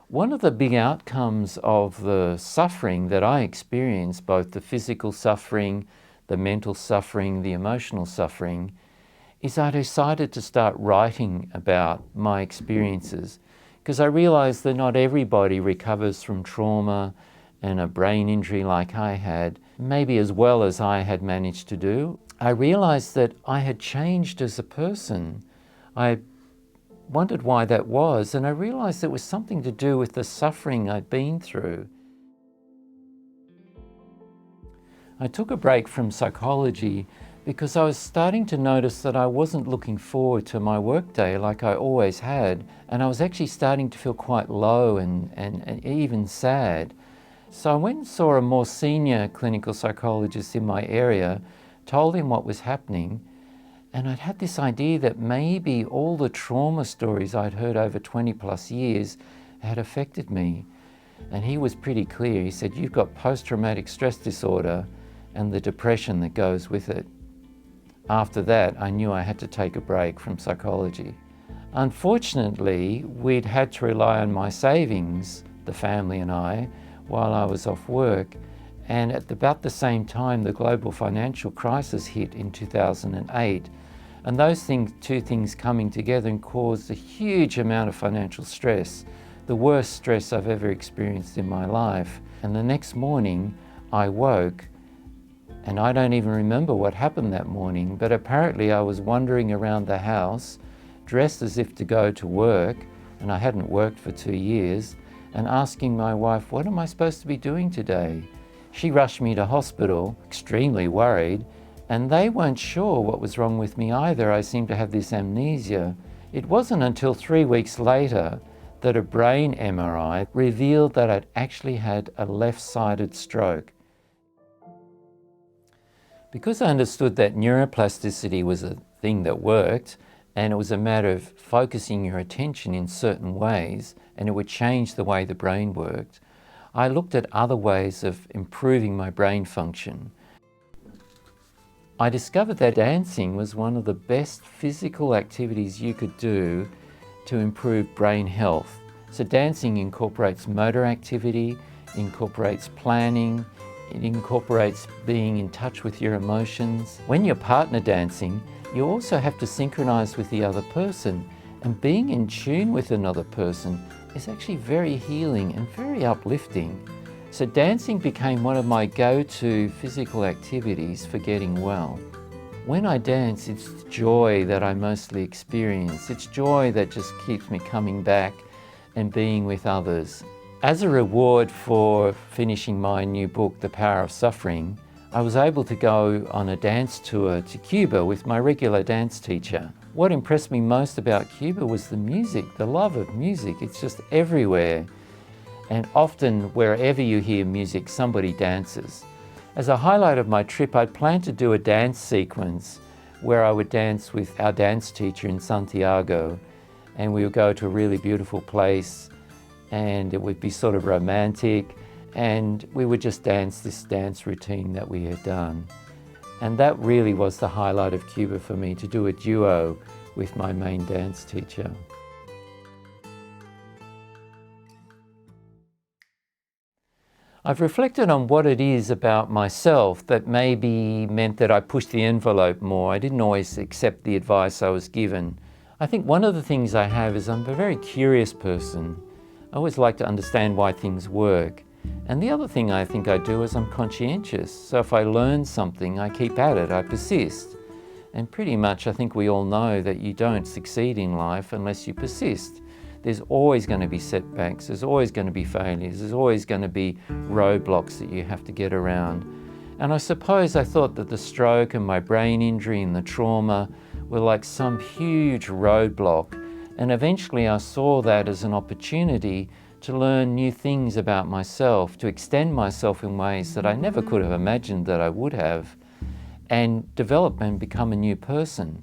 One of the big outcomes of the suffering that I experienced, both the physical suffering, the mental suffering, the emotional suffering, is I decided to start writing about my experiences, because I realized that not everybody recovers from trauma and a brain injury like I had, maybe as well as I had managed to do. I realized that I had changed as a person. I wondered why that was, and I realized it was something to do with the suffering I'd been through. I took a break from psychology because I was starting to notice that I wasn't looking forward to my workday like I always had, and I was actually starting to feel quite low and even sad. So I went and saw a more senior clinical psychologist in my area, told him what was happening, and I'd had this idea that maybe all the trauma stories I'd heard over 20 plus years had affected me. And he was pretty clear. He said, "You've got post-traumatic stress disorder and the depression that goes with it." After that, I knew I had to take a break from psychology. Unfortunately, we'd had to rely on my savings, the family and I, while I was off work. And at about the same time, the global financial crisis hit in 2008. And those two things coming together and caused a huge amount of financial stress, the worst stress I've ever experienced in my life. And the next morning, I woke, and I don't even remember what happened that morning, but apparently I was wandering around the house, dressed as if to go to work, and I hadn't worked for 2 years, and asking my wife, "What am I supposed to be doing today?" She rushed me to hospital, extremely worried, and they weren't sure what was wrong with me either. I seemed to have this amnesia. It wasn't until 3 weeks later that a brain MRI revealed that I'd actually had a left-sided stroke. Because I understood that neuroplasticity was a thing that worked, and it was a matter of focusing your attention in certain ways, and it would change the way the brain worked, I looked at other ways of improving my brain function. I discovered that dancing was one of the best physical activities you could do to improve brain health. So dancing incorporates motor activity, incorporates planning, it incorporates being in touch with your emotions. When you're partner dancing, you also have to synchronize with the other person, and being in tune with another person is actually very healing and very uplifting. So dancing became one of my go-to physical activities for getting well. When I dance, it's joy that I mostly experience. It's joy that just keeps me coming back and being with others. As a reward for finishing my new book, The Power of Suffering, I was able to go on a dance tour to Cuba with my regular dance teacher. What impressed me most about Cuba was the music, the love of music. It's just everywhere. And often, wherever you hear music, somebody dances. As a highlight of my trip, I'd planned to do a dance sequence where I would dance with our dance teacher in Santiago, and we would go to a really beautiful place, and it would be sort of romantic, and we would just dance this dance routine that we had done. And that really was the highlight of Cuba for me, to do a duo with my main dance teacher. I've reflected on what it is about myself that maybe meant that I pushed the envelope more. I didn't always accept the advice I was given. I think one of the things I have is I'm a very curious person. I always like to understand why things work. And the other thing I think I do is I'm conscientious. So if I learn something, I keep at it, I persist. And pretty much I think we all know that you don't succeed in life unless you persist. There's always going to be setbacks, there's always going to be failures, there's always going to be roadblocks that you have to get around. And I suppose I thought that the stroke and my brain injury and the trauma were like some huge roadblock. And eventually I saw that as an opportunity to learn new things about myself, to extend myself in ways that I never could have imagined that I would have, and develop and become a new person.